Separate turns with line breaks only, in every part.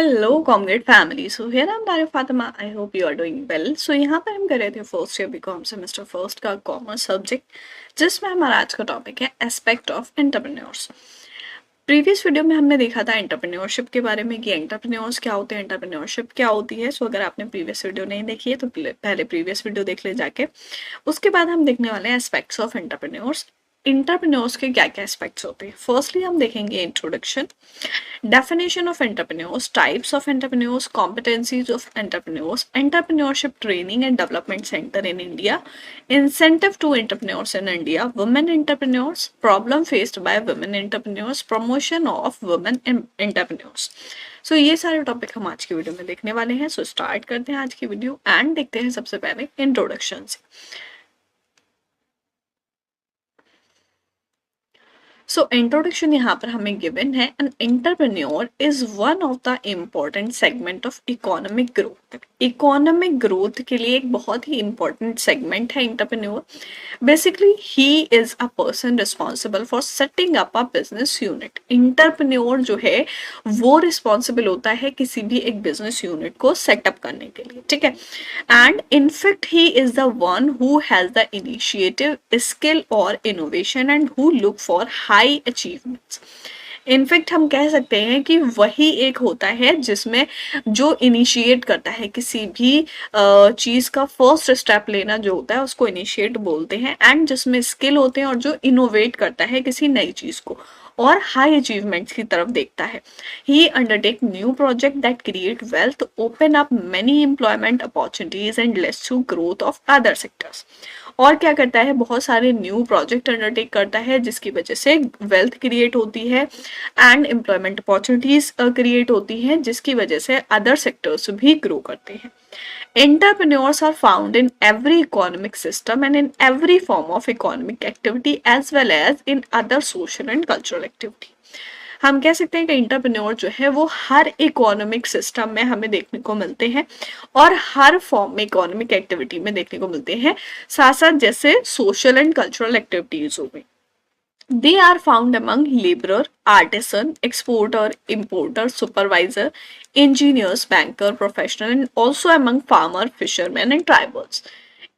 Hello comrade family. So here I am Tariq Fatima. I hope you are doing well. So यहाँ पर हम कर रहे थे first year BCom semester first का कॉमर्स सब्जेक्ट, जिसमें हमारा आज का टॉपिक है aspect of entrepreneurs. Previous video में हमने देखा था एंटरप्रेन्योरशिप के बारे में कि एंटरप्रेन्योर्स क्या होते हैं, एंटरप्रेन्योरशिप क्या होती है। सो अगर आपने प्रीवियस वीडियो नहीं देखी है तो पहले प्रीवियस वीडियो देख ले जाके। उसके बाद हम देखने वाले हैं एस्पेक्ट्स ऑफ एंटरप्रेन्योर्स। एंटरप्रेन्योर्स के क्या क्या एस्पेक्ट्स होते हैं। फर्स्टली हम देखेंगे introduction, definition of entrepreneurs, types of entrepreneurs, competencies of entrepreneurs, entrepreneurship training and development center in India, incentive to entrepreneurs in India, women entrepreneurs, problem faced by women entrepreneurs, promotion of women entrepreneurs. सो ये सारे topic हम आज की video में देखने वाले हैं। So start करते हैं आज की वीडियो एंड देखते हैं सबसे पहले इंट्रोडक्शन से। सो इंट्रोडक्शन यहाँ पर हमें गिवन है, an entrepreneur is one of the important segment of economic growth. Economic growth के लिए एक बहुत ही इंपॉर्टेंट सेगमेंट है entrepreneur. Basically he is a person responsible for setting up a business unit. Entrepreneur जो है वो रिस्पॉन्सिबल होता है किसी भी एक बिजनेस यूनिट को सेटअप करने के लिए, ठीक है। And in fact he is the one who has the initiative, skill और innovation and who look for high achievements. In fact हम कह सकते हैं कि वही एक होता है जिसमें जो इनिशिएट करता है किसी भी चीज का फर्स्ट स्टेप लेना जो होता है उसको इनिशिएट बोलते हैं, एंड जिसमें स्किल होते हैं और जो इनोवेट करता है किसी नई चीज को और हाई अचीवमेंट्स की तरफ देखता है। He undertake new project that create wealth, open up many employment opportunities and leads to growth of other sectors. और क्या करता है, बहुत सारे न्यू प्रोजेक्ट अंडरटेक करता है जिसकी वजह से वेल्थ क्रिएट होती है एंड एम्प्लॉयमेंट अपॉर्चुनिटीज क्रिएट होती हैं जिसकी वजह से अदर सेक्टर्स भी ग्रो करते हैं। Entrepreneurs are found in every economic system and in every form of economic activity as well as in other social and cultural activity. हम कह सकते हैं कि एंटरप्रेन्योर जो है वो हर इकोनॉमिक सिस्टम में हमें देखने को मिलते हैं और हर फॉर्म में इकोनॉमिक एक्टिविटी में देखने को मिलते हैं, साथ साथ जैसे सोशल एंड कल्चरल एक्टिविटीज हो गई। They are found among laborer, artisan, exporter, importer, supervisor, engineers, banker, professional and also among farmer, fishermen and tribals.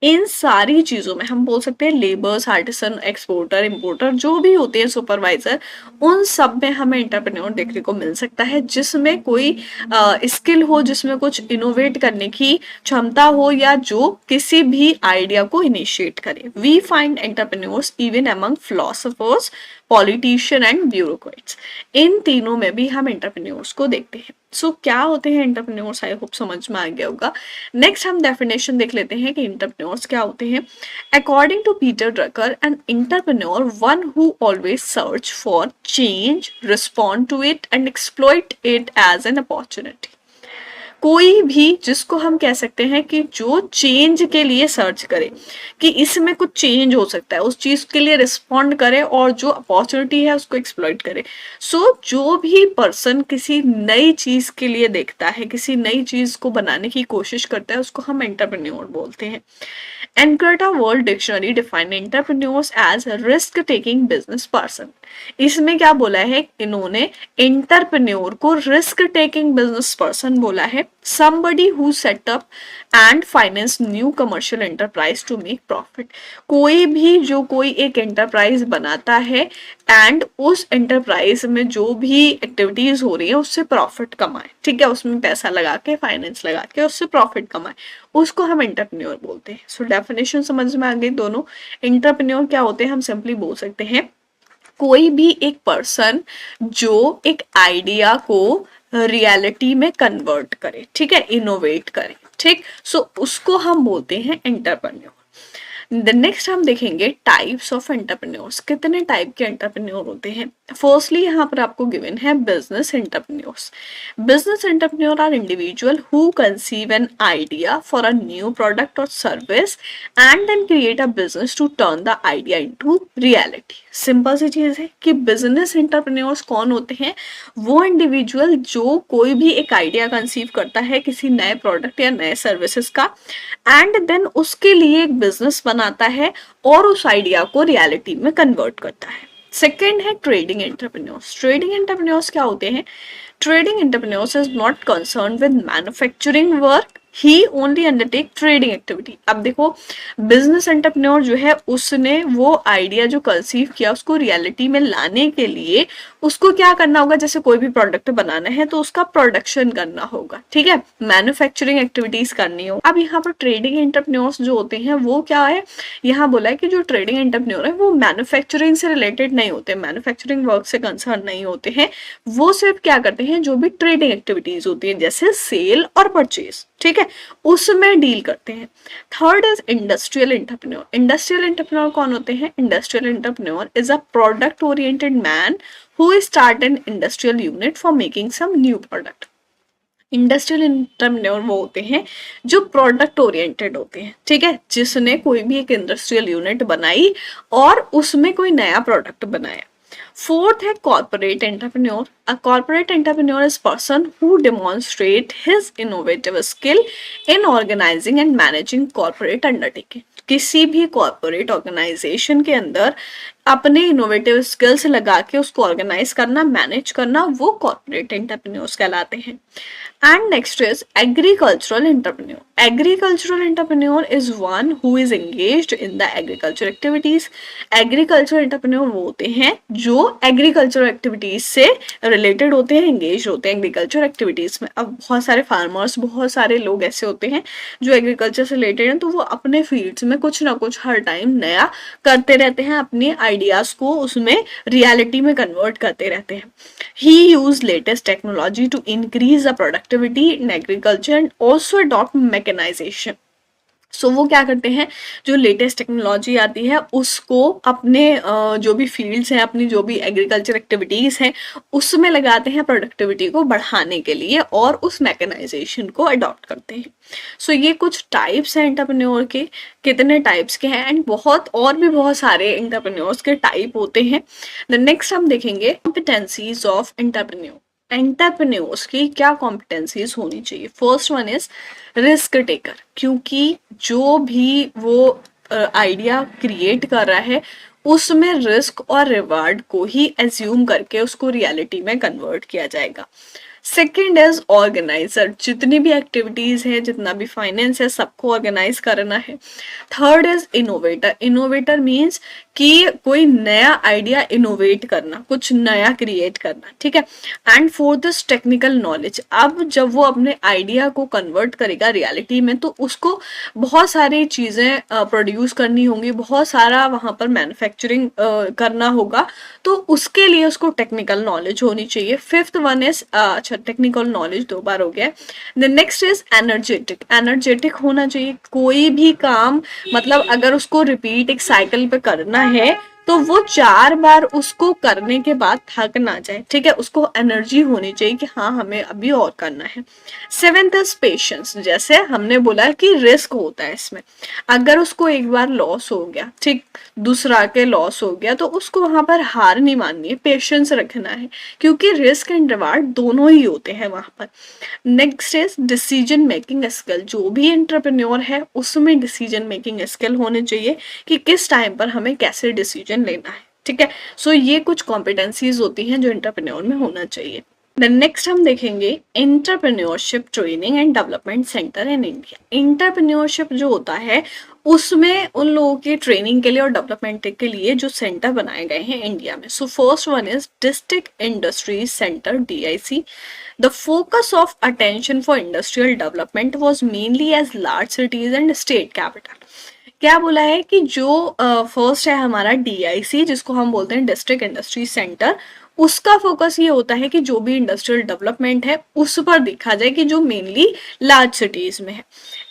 इन सारी चीजों में हम बोल सकते हैं लेबर्स, आर्टिसन, एक्सपोर्टर, इंपोर्टर जो भी होते हैं, सुपरवाइजर, उन सब में हमें एंटरप्रेन्योर देखने को मिल सकता है जिसमें कोई स्किल हो, जिसमें कुछ इनोवेट करने की क्षमता हो या जो किसी भी आइडिया को इनिशिएट करे। We find entrepreneurs even among philosophers, politician and bureaucrats. इन तीनों में भी हम एंटरप्रेन्योर्स को देखते हैं। सो क्या होते हैं एंटरप्रेन्योर्स, आई होप समझ में आ गया होगा। नेक्स्ट हम डेफिनेशन देख लेते हैं कि एंटरप्रेन्योर्स क्या होते हैं। According to Peter Drucker, an entrepreneur one who always search for change, respond to it and exploit it as an opportunity. कोई भी जिसको हम कह सकते हैं कि जो चेंज के लिए सर्च करे कि इसमें कुछ चेंज हो सकता है, उस चीज के लिए रिस्पॉन्ड करे और जो अपॉर्चुनिटी है उसको एक्सप्लॉइट करे। सो जो भी पर्सन किसी नई चीज के लिए देखता है, किसी नई चीज को बनाने की कोशिश करता है, उसको हम एंटरप्रेन्योर बोलते हैं। Encarta world dictionary define entrepreneurs as risk taking business person. इसमें क्या बोला है इन्होंने, एंटरप्रेन्योर को रिस्क टेकिंग बिजनेस पर्सन बोला है। somebody who set up and finance new commercial enterprise to make profit। कोई भी जो कोई एक एंटरप्राइज बनाता है एंड उस एंटरप्राइज में जो भी एक्टिविटीज हो रही है उससे प्रॉफिट कमाए, ठीक है, उसमें पैसा लगा के, फाइनेंस लगा के उससे प्रॉफिट कमाए, उसको हम एंटरप्रेन्योर बोलते हैं। सो डेफिनेशन समझ में आ गई दोनों। एंटरप्रेन्योर क्या होते हैं, हम सिंपली बोल सकते हैं कोई भी एक पर्सन जो एक आइडिया को रियलिटी में कन्वर्ट करे, ठीक है, इनोवेट करे, ठीक। सो उसको हम बोलते हैं एंटरप्रेन्योर। नेक्स्ट हम देखेंगे टाइप्स ऑफ एंटरप्रेन्योर्स। कितने टाइप के एंटरप्रेन्योर होते हैं। फर्स्टली यहाँ पर आपको गिवन है business entrepreneurs. Business entrepreneur are individual who conceive an idea for a new product और service and then create a business to turn the idea into reality. Simple सी चीज है कि बिजनेस एंटरप्रेन्योर्स कौन होते हैं, वो इंडिविजुअल जो कोई भी एक आइडिया कंसीव करता है किसी नए प्रोडक्ट या नए सर्विसेज का एंड देन उसके लिए एक बिजनेस बनाता है और उस आइडिया को रियलिटी में कन्वर्ट करता है। सेकेंड है ट्रेडिंग एंटरप्रेन्योर्स। ट्रेडिंग एंटरप्रेन्योर्स क्या होते हैं? Trading entrepreneurs is not concern with manufacturing work, he only undertake trading activity. अब देखो, बिजनेस एंटरप्रेन्योर जो है उसने वो आइडिया जो कंसीव किया उसको रियलिटी में लाने के लिए उसको क्या करना होगा, जैसे कोई भी प्रोडक्ट बनाना है तो उसका प्रोडक्शन करना होगा, ठीक है, मैन्युफैक्चरिंग एक्टिविटीज करनी हो। अब यहाँ पर ट्रेडिंग एंटरप्रेन्योर्स जो होते हैं वो क्या है, यहाँ बोला है कि जो ट्रेडिंग एंटरप्रेन्योर है वो मैन्युफैक्चरिंग से रिलेटेड नहीं होते, मैन्युफैक्चरिंग वर्क से कंसर्न नहीं होते हैं, वो सिर्फ क्या करते हैं, जो भी ट्रेडिंग एक्टिविटीज होती है जैसे सेल और परचेज, ठीक है, उसमें डील करते हैं। Third is industrial entrepreneur. Industrial entrepreneur कौन होते हैं? Industrial entrepreneur is a product oriented man who start an industrial unit for making some new product। Industrial entrepreneur वो होते हैं जो प्रोडक्ट ओरिएंटेड होते हैं, ठीक है, जिसने कोई भी एक इंडस्ट्रियल यूनिट बनाई और उसमें कोई नया प्रोडक्ट बनाया। फोर्थ है corporate entrepreneur. A corporate entrepreneur is person who demonstrate his innovative skill in organising and managing corporate undertaking. किसी भी कॉर्पोरेट ऑर्गेनाइजेशन के अंदर अपने इनोवेटिव स्किल्स लगा के उसको ऑर्गेनाइज करना, मैनेज करना, वो कॉर्पोरेट एंटरप्रेन्योर्स कहलाते हैं। And next is agricultural entrepreneur. Agricultural entrepreneur is one who is engaged in the agriculture activities. Agriculture entrepreneur वो होते हैं जो एग्रीकल्चर एक्टिविटीज से रिलेटेड होते हैं, एंगेज होते हैं एग्रीकल्चर एक्टिविटीज में। अब बहुत सारे फार्मर्स, बहुत सारे लोग ऐसे होते हैं जो एग्रीकल्चर से रिलेटेड हैं, तो वो अपने फील्ड्स में कुछ ना कुछ हर टाइम नया करते रहते हैं, अपने आइडियाज को उसमें रियलिटी में कन्वर्ट करते रहते हैं। He use latest technology to increase the productivity in agriculture and also adopt mechanisation. So वो क्या करते हैं, जो लेटेस्ट टेक्नोलॉजी आती है उसको अपने जो भी फील्ड्स हैं, अपनी जो भी एग्रीकल्चर एक्टिविटीज हैं उसमें लगाते हैं प्रोडक्टिविटी को बढ़ाने के लिए और उस मैकेनाइजेशन को अडॉप्ट करते हैं। सो ये कुछ टाइप्स हैं एंटरप्रेन्योर के, कितने टाइप्स के हैं, एंड बहुत और भी बहुत सारे एंटरप्रेन्योर्स के टाइप होते हैं। द नेक्स्ट हम देखेंगे कॉम्पिटेंसीज ऑफ एंटरप्रेन्योर। एंटरप्रेन्योर्स की क्या कॉम्पिटेंसीज होनी चाहिए? First one is risk taker, क्योंकि जो भी वो आइडिया क्रिएट कर रहा है उसमें रिस्क और रिवार्ड को ही एज्यूम करके उसको रियलिटी में कन्वर्ट किया जाएगा। सेकेंड इज ऑर्गेनाइजर, जितनी भी एक्टिविटीज है, जितना भी फाइनेंस है, सबको ऑर्गेनाइज करना है। Third is innovator. Innovator means कि कोई नया आइडिया इनोवेट करना, कुछ नया क्रिएट करना, ठीक है। And fourth is technical knowledge. अब जब वो अपने आइडिया को कन्वर्ट करेगा रियलिटी में तो उसको बहुत सारी चीजें प्रोड्यूस करनी होंगी, बहुत सारा वहां पर मैन्युफैक्चरिंग करना होगा, तो उसके लिए उसको टेक्निकल नॉलेज होनी चाहिए। फिफ्थ वन इज अच्छा, टेक्निकल नॉलेज 2 बार हो गया। The next is energetic. Energetic होना चाहिए, कोई भी काम मतलब अगर उसको रिपीट एक साइकिल पे करना है तो वो 4 बार उसको करने के बाद थक ना जाए, ठीक है, उसको एनर्जी होनी चाहिए कि हाँ हमें अभी और करना है। Seventh is patience. जैसे हमने बोला कि रिस्क होता है इसमें, अगर उसको एक बार लॉस हो गया, ठीक, दूसरा के लॉस हो गया, तो उसको वहां पर हार नहीं माननी है, पेशेंस रखना है, क्योंकि रिस्क एंड रिवार्ड दोनों ही होते हैं वहां पर। Next is decision making skill. जो भी एंटरप्रेन्योर है उसमें डिसीजन मेकिंग स्किल होने चाहिए कि किस टाइम पर हमें कैसे डिसीजन लेना है, ठीक है। सो ये कुछ कॉम्पिटेंसीज होती हैं जो एंटरप्रेन्योर में होना चाहिए। देन नेक्स्ट हम देखेंगे entrepreneurship training and development centre in India. Entrepreneurship जो होता है उसमें उन लोगों की ट्रेनिंग के लिए और डेवलपमेंट के लिए जो सेंटर बनाए गए हैं इंडिया में। So first one is district industries centre, DIC। The focus of attention for industrial development was mainly as large cities and state capital। क्या बोला है कि जो फर्स्ट है हमारा DIC, जिसको हम बोलते हैं डिस्ट्रिक्ट इंडस्ट्री सेंटर, उसका फोकस ये होता है कि जो भी इंडस्ट्रियल डेवलपमेंट है उस पर देखा जाए कि जो मेनली लार्ज सिटीज में है।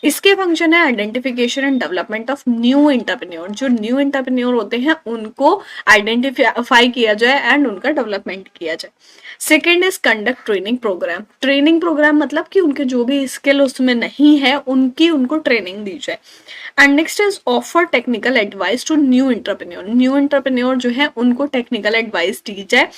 इसके फंक्शन है identification and development of new entrepreneur. जो न्यू एंटरप्रेन्योर होते हैं उनको आइडेंटिफाई किया जाए एंड उनका डेवलपमेंट किया जाए। Second is conduct training programme. Training programme मतलब कि उनके जो भी स्किल उसमें नहीं है उनको ट्रेनिंग दी जाए। And next is offer technical advice to new entrepreneur. New entrepreneur जो है उनको टेक्निकल एडवाइस दी जाए।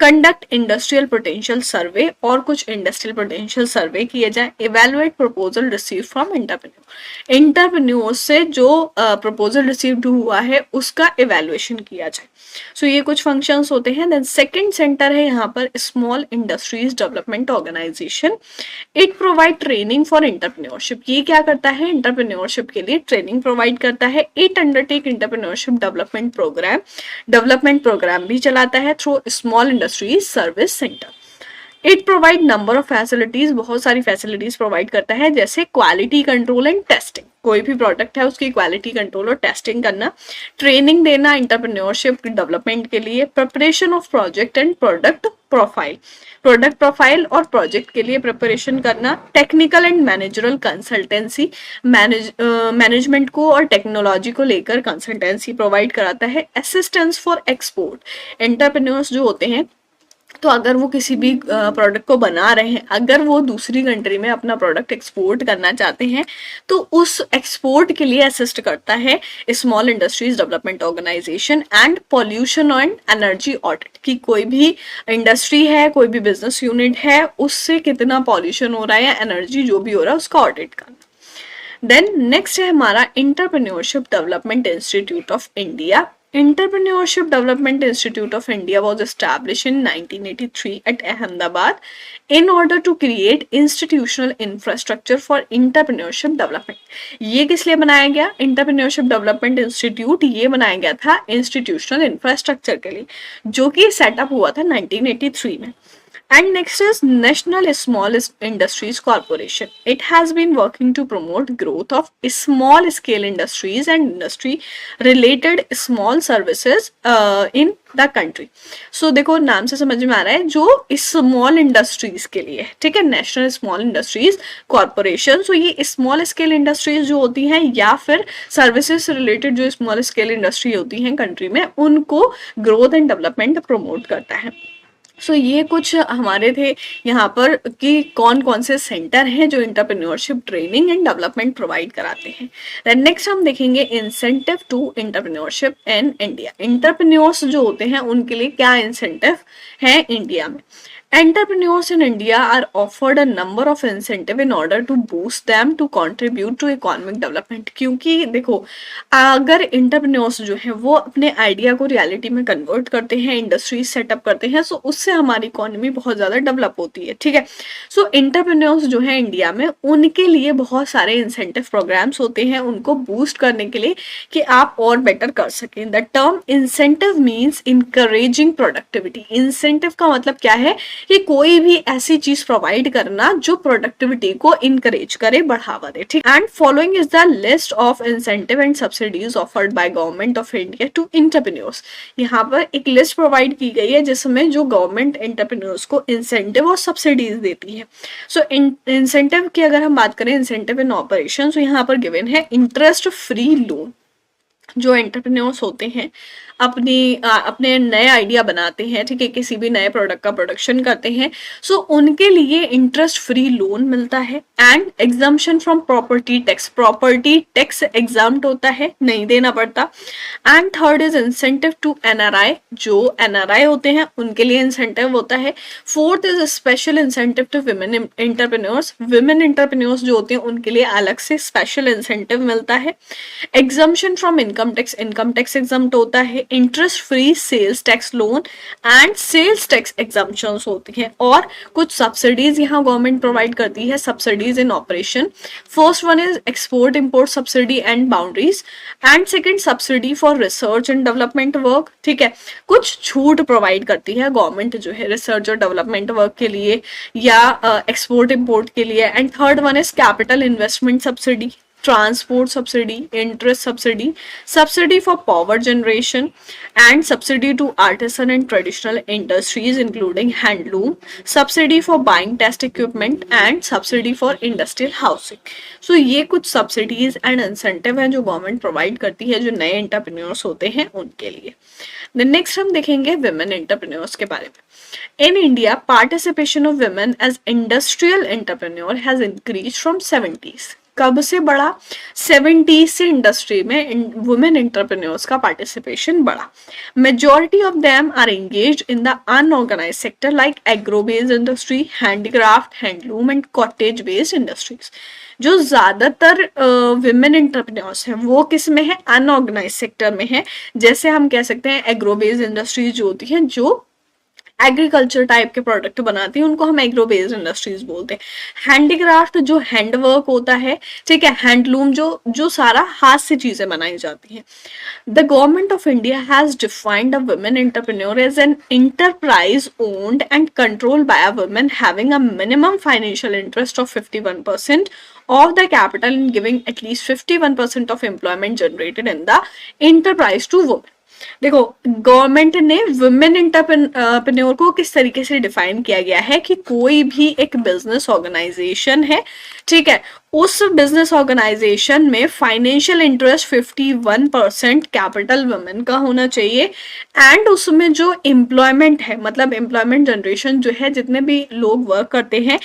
कंडक्ट इंडस्ट्रियल पोटेंशियल सर्वे, और कुछ इंडस्ट्रियल पोटेंशियल सर्वे किए जाए। Evaluate proposal receive from entrepreneur. Entrepreneur से जो प्रपोजल रिसीव्ड हुआ है उसका इवेल्युएशन किया जाए। सो ये कुछ फंक्शंस होते हैं। देन सेकंड सेंटर है यहाँ पर small industries development organisation. It provide training for entrepreneurship. ये क्या करता है, एंटरप्रेन्योरशिप के लिए ट्रेनिंग प्रोवाइड करता है। It undertake entrepreneurship development programme भी चलाता है through small industries service centre. It provide number of facilities, बहुत सारी फैसिलिटीज प्रोवाइड करता है, जैसे क्वालिटी कंट्रोल एंड टेस्टिंग। कोई भी प्रोडक्ट है उसकी क्वालिटी कंट्रोल और टेस्टिंग करना, ट्रेनिंग देना एंटरप्रेन्योरशिप डेवलपमेंट के लिए, preparation of project and product profile और प्रोजेक्ट के लिए प्रिपरेशन करना, technical and managerial consultancy, management को और टेक्नोलॉजी को लेकर कंसल्टेंसी प्रोवाइड कराता है। Assistance for export. एंटरप्रेन्योर्स जो होते हैं तो अगर वो किसी भी प्रोडक्ट को बना रहे हैं, अगर वो दूसरी कंट्री में अपना प्रोडक्ट एक्सपोर्ट करना चाहते हैं तो उस एक्सपोर्ट के लिए असिस्ट करता है small industries development organisation. And pollution and energy audit, कि कोई भी इंडस्ट्री है, कोई भी बिजनेस यूनिट है, उससे कितना पॉल्यूशन हो रहा है या एनर्जी जो भी हो रहा है उसका ऑडिट करना। देन नेक्स्ट है हमारा entrepreneurship development institute of India. Entrepreneurship Development Institute of India was established in 1983 at Ahmedabad in order to create institutional infrastructure for entrepreneurship development. ये किस लिए बनाया गया? Entrepreneurship Development Institute ये बनाया गया था institutional infrastructure के लिए, जो कि सेटअप हुआ था 1983 में। And next is National Small Industries Corporation. It has been working to promote growth of small scale industries and industry related small services in the country. So देखो नाम से समझ में आ रहा है, जो स्मॉल इंडस्ट्रीज के लिए, ठीक है, नेशनल स्मॉल इंडस्ट्रीज कॉर्पोरेशन। सो ये स्मॉल स्केल इंडस्ट्रीज जो होती हैं या फिर सर्विसेज से रिलेटेड जो स्मॉल स्केल इंडस्ट्री होती हैं कंट्री में, उनको ग्रोथ एंड डेवलपमेंट प्रमोट करता है। सो ये कुछ हमारे थे यहाँ पर कि कौन कौन से सेंटर हैं जो entrepreneurship training and development provide कराते हैं। देन नेक्स्ट हम देखेंगे incentive to entrepreneurship in India. Entrepreneurs जो होते हैं उनके लिए क्या इंसेंटिव है इंडिया में। Entrepreneurs in India are offered a number of incentive in order to boost them to contribute to economic development। क्योंकि देखो अगर entrepreneurs जो हैं वो अपने आइडिया को रियलिटी में कन्वर्ट करते हैं, इंडस्ट्री सेटअप करते हैं, सो उससे हमारी इकोनॉमी बहुत ज़्यादा डेवलप होती है, ठीक है। सो entrepreneurs जो है इंडिया में, उनके लिए बहुत सारे इंसेंटिव प्रोग्राम्स होते हैं उनको बूस्ट करने के लिए कि आप और बेटर कर सकें। The term incentive means encouraging productivity. Incentive का मतलब क्या है कि कोई भी ऐसी चीज प्रोवाइड करना जो प्रोडक्टिविटी को इनकरेज करे, बढ़ावा दे, ठीक। And following is the list of incentive and subsidies offered by government of India to entrepreneurs. यहाँ पर एक लिस्ट प्रोवाइड की गई है जिसमें जो गवर्नमेंट एंटरप्रेन्योर्स को इंसेंटिव और सब्सिडीज देती है। सो इंसेंटिव की अगर हम बात करें, इंसेंटिव इन ऑपरेशन, तो यहाँ पर गिवन है इंटरेस्ट फ्री लोन। जो एंटरप्रेन्योर्स होते हैं अपने नए आइडिया बनाते हैं, ठीक है, किसी भी नए प्रोडक्ट का प्रोडक्शन करते हैं, सो उनके लिए इंटरेस्ट फ्री लोन मिलता है। And exemption from property tax exempt होता है, नहीं देना पड़ता। And third is incentive to NRI. जो एनआरआई होते हैं उनके लिए इंसेंटिव होता है। Fourth is special incentive to women entrepreneurs. Women entrepreneurs जो होते हैं उनके लिए अलग से स्पेशल इंसेंटिव मिलता है। Exemption from income tax exempt होता है। Interest free sales tax loan and sales tax exemptions होती हैं। और कुछ सब्सिडीज यहाँ गवर्नमेंट प्रोवाइड करती है, subsidies in operation. First one is export import subsidy and boundaries, and second subsidy for research and development work, ठीक है। कुछ छूट प्रोवाइड करती है गवर्नमेंट जो है रिसर्च और डेवलपमेंट वर्क के लिए या एक्सपोर्ट इंपोर्ट के लिए। And third one is capital investment subsidy, transport subsidy, interest subsidy, subsidy for power generation, and subsidy to artisan and traditional industries including handloom, subsidy for buying test equipment, and subsidy for industrial housing. So ये कुछ subsidies and incentive हैं जो government provide करती है जो नए entrepreneurs होते हैं उनके लिए। Then next हम देखेंगे women entrepreneurs के बारे में। In India, participation of women as industrial entrepreneur has increased from 70s. कब से बढ़ा? 70s से इंडस्ट्री में वुमेन एंटरप्रेन्योर्स का पार्टिसिपेशन बढ़ा. Majority of them are engaged in the unorganised sector like agro based industry, handicraft, handloom and cottage based industries. जो ज्यादातर women entrepreneurs हैं वो किस में है? अनऑर्गेनाइज सेक्टर में है. जैसे हम कह सकते हैं एग्रो बेस्ड इंडस्ट्रीज जो होती हैं, जो एग्रीकल्चर टाइप के प्रोडक्ट बनाती है, उनको हम एग्रो बेस्ड इंडस्ट्रीज बोलते हैं. हैंडीक्राफ्ट जो हैंडवर्क होता है, ठीक है, हैंडलूम जो सारा हाथ से चीजें बनाई जाती हैं. The government of India has defined a women entrepreneur as an enterprise owned and controlled by a woman having a minimum financial interest of 51% of the capital and giving at least 51% of employment generated in the enterprise to women. देखो, government ने women entrepreneur को किस तरीके से define किया गया है कि कोई भी एक बिजनेस ऑर्गेनाइजेशन है, ठीक है, उस बिजनेस ऑर्गेनाइजेशन में फाइनेंशियल इंटरेस्ट 51% कैपिटल वुमेन का होना चाहिए. एंड उसमें जो एम्प्लॉयमेंट है, मतलब एम्प्लॉयमेंट जनरेशन जो है, जितने भी लोग वर्क करते हैं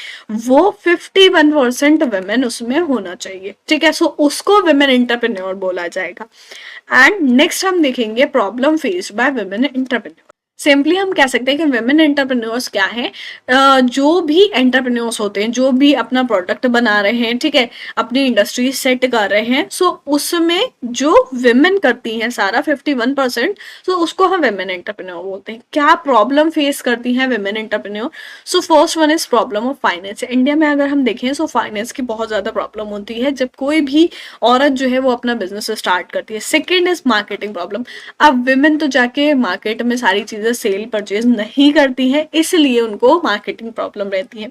वो 51% वुमेन उसमें होना चाहिए, ठीक है. सो उसको वुमेन एंटरप्रेन्योर बोला जाएगा. एंड नेक्स्ट हम देखेंगे problem faced by women entrepreneur. Simply हम कह सकते हैं कि वुमेन एंटरप्रेन्योर्स क्या है? जो भी एंटरप्रेन्योर्स होते हैं, जो भी अपना प्रोडक्ट बना रहे हैं, ठीक है, अपनी इंडस्ट्री सेट कर रहे हैं, सो उसमें जो वुमेन करती हैं सारा 51%, सो उसको हम वुमेन एंटरप्रेन्योर बोलते हैं. क्या प्रॉब्लम फेस करती हैं women entrepreneur? So first one is problem of finance. India में अगर हम देखें सो फाइनेंस की बहुत ज्यादा प्रॉब्लम होती है जब कोई भी औरत जो है वो अपना बिजनेस स्टार्ट करती है. Second is marketing problem. अब वुमेन तो जाके मार्केट में सारी चीजें सेल परचेज नहीं करती है, इसलिए उनको मार्केटिंग प्रॉब्लम रहती है.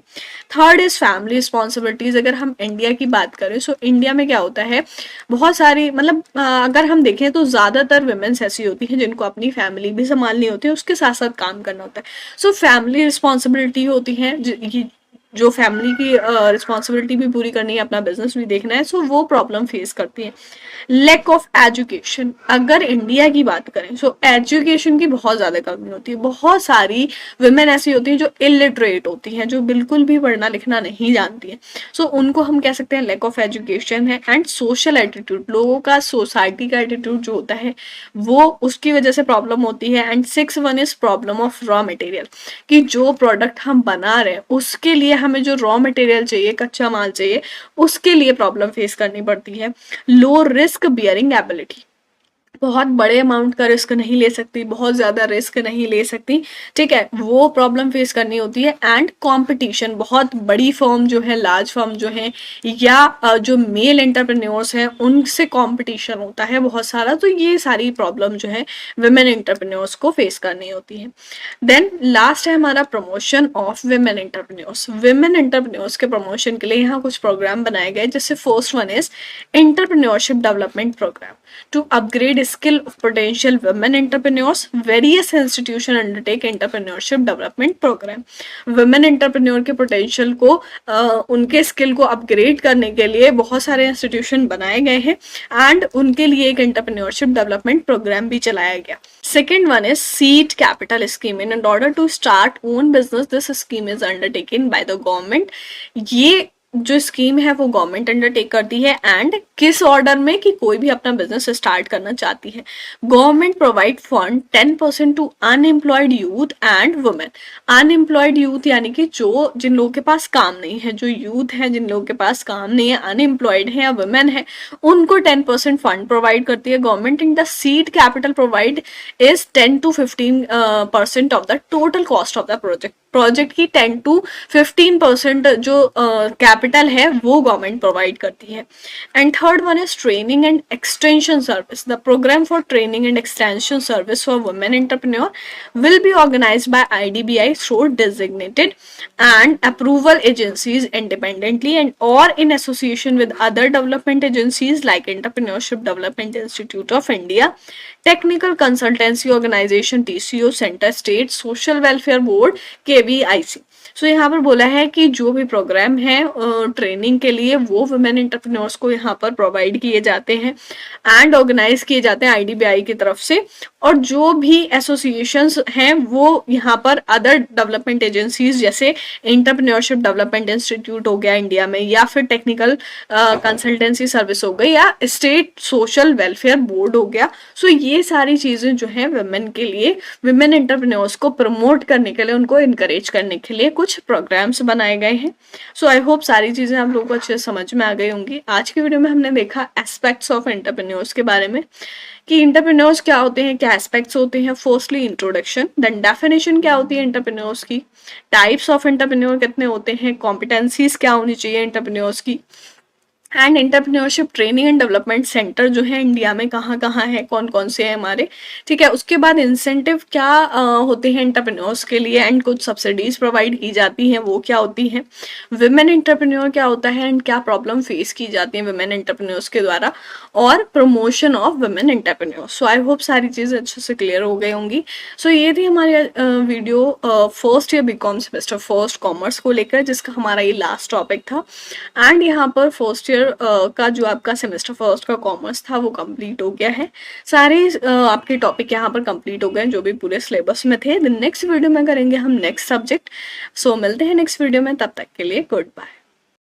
Third is family responsibilities. अगर हम इंडिया की बात करें सो इंडिया में क्या होता है, बहुत सारी, मतलब अगर हम देखें तो ज्यादातर वुमेन्स ऐसी होती हैं जिनको अपनी फैमिली भी संभालनी होती है, उसके साथ साथ काम करना होता है. सो फैमिली रिस्पॉन्सिबिलिटी होती है, जो फैमिली की रिस्पॉन्सिबिलिटी भी पूरी करनी है, अपना बिजनेस भी देखना है, सो वो प्रॉब्लम फेस करती है. Lack of education. अगर इंडिया की बात करें सो एजुकेशन की बहुत ज्यादा कमी होती है. बहुत सारी वुमेन ऐसी होती हैं जो इलिटरेट होती हैं, जो बिल्कुल भी पढ़ना लिखना नहीं जानती हैं, सो उनको हम कह सकते हैं लैक ऑफ एजुकेशन है. एंड सोशल एटीट्यूड, लोगों का सोसाइटी का एटीट्यूड जो होता है वो उसकी वजह से प्रॉब्लम होती है. And six one is problem of raw material, कि जो प्रोडक्ट हम बना रहे हैं उसके लिए हमें जो रॉ मटेरियल चाहिए, कच्चा माल चाहिए, उसके लिए प्रॉब्लम फेस करनी पड़ती है. लो रिस्क बियरिंग एबिलिटी, बहुत बड़े अमाउंट का रिस्क नहीं ले सकती, बहुत ज्यादा रिस्क नहीं ले सकती, ठीक है, वो प्रॉब्लम फेस करनी होती है. एंड कंपटीशन, बहुत बड़ी फर्म जो है, लार्ज फर्म जो है, या जो मेल एंटरप्रेन्योर्स हैं उनसे कंपटीशन होता है बहुत सारा. तो ये सारी प्रॉब्लम जो है वुमेन एंटरप्रेन्योर्स को फेस करनी होती है. देन लास्ट है हमारा promotion of women entrepreneurs. Women entrepreneurs के प्रमोशन के लिए यहाँ कुछ प्रोग्राम बनाए गए, जैसे first one is entrepreneurship development programme to upgrade skill of potential women entrepreneurs. Various institution undertake entrepreneurship development program. Women entrepreneur के potential को उनके skill को upgrade करने के लिए बहुत सारे institution बनाए गए हैं and उनके लिए एक entrepreneurship development program भी चलाया गया. Second one is seed capital scheme. In order to start own business, this scheme is undertaken by the government. ये जो स्कीम है वो गवर्नमेंट अंडरटेक करती है. एंड किस ऑर्डर में, कि कोई भी अपना बिजनेस स्टार्ट करना चाहती है. Government provide fund 10% to unemployed youth and women. Unemployed youth यानी कि जो जिन लोगों के पास काम नहीं है, जो यूथ है जिन लोगों के पास काम नहीं है, अनएम्प्लॉयड है या वुमेन है, उनको 10% फंड प्रोवाइड करती है government. In the seed capital provide is 10 to 15% of the total cost of the project की 10 to 15% जो कैपिटल है वो गवर्नमेंट प्रोवाइड करती है. And third one is training and extension service. The programme for training and extension service for women entrepreneur will be organised by IDBI through designated and approval agencies independently and or in association with other development agencies like Entrepreneurship Development Institute of India, Technical Consultancy Organization TCO, Center State Social Welfare Board KVIC. सो यहाँ पर बोला है कि जो भी programme है training के लिए वो वुमेन एंटरप्रेन्योर्स को यहाँ पर प्रोवाइड किए जाते हैं एंड ऑर्गेनाइज किए जाते हैं आईडीबीआई की तरफ से। और जो भी एसोसिएशंस हैं वो यहाँ पर अदर डेवलपमेंट एजेंसीज जैसे एंटरप्रेन्योरशिप डेवलपमेंट इंस्टीट्यूट हो गया इंडिया में, या फिर टेक्निकल कंसल्टेंसी सर्विस हो गई, या स्टेट सोशल वेलफेयर बोर्ड हो गया। सो ये सारी चीजें जो हैं वुमेन के लिए, वुमेन एंटरप्रेन्योर्स को प्रमोट करने के लिए, उनको इनकरेज करने के लिए कुछ प्रोग्राम्स बनाए गए हैं। सो आई होप सारी चीजें आप लोगों को अच्छे से समझ में आ गई होंगी। आज की वीडियो में हमने देखा एस्पेक्ट्स ऑफ एंटरप्रेन्योर्स के बारे में कि एंटरप्रेन्योर्स क्या होते हैं, क्या एस्पेक्ट्स होते हैं। फर्स्टली इंट्रोडक्शन, देन डेफिनेशन क्या होती है एंटरप्रेन्योर्स की, टाइप्स ऑफ एंटरप्रेन्योर कितने होते हैं, कॉम्पिटेंसीज क्या होनी चाहिए एंटरप्रेन्योर्स की, and entrepreneurship training and development centre जो है इंडिया में कहाँ कहाँ है, कौन कौन से हैं हमारे, ठीक है। उसके बाद इंसेंटिव क्या होते हैं एंटरप्रेन्योर्स के लिए, एंड कुछ सब्सिडीज प्रोवाइड की जाती हैं, वो क्या होती हैं। विमेन एंटरप्रेन्योर क्या होता है एंड क्या प्रॉब्लम फेस की जाती है विमेन एंटरप्रेन्योर्स के द्वारा, और promotion of women entrepreneur. So I hope सारी चीज़ें अच्छे से क्लियर हो गई होंगी। सो ये थी हमारी video first year BCom semester first commerce को लेकर, जिसका हमारा ये लास्ट टॉपिक था। एंड यहाँ पर फर्स्ट ईयर का जो आपका सेमेस्टर फर्स्ट का कॉमर्स था वो कंप्लीट हो गया है। सारे आपके टॉपिक यहाँ पर कंप्लीट हो गए जो भी पूरे सिलेबस में थे। नेक्स्ट वीडियो में करेंगे हम नेक्स्ट सब्जेक्ट। सो मिलते हैं नेक्स्ट वीडियो में, तब तक के लिए गुड बाय।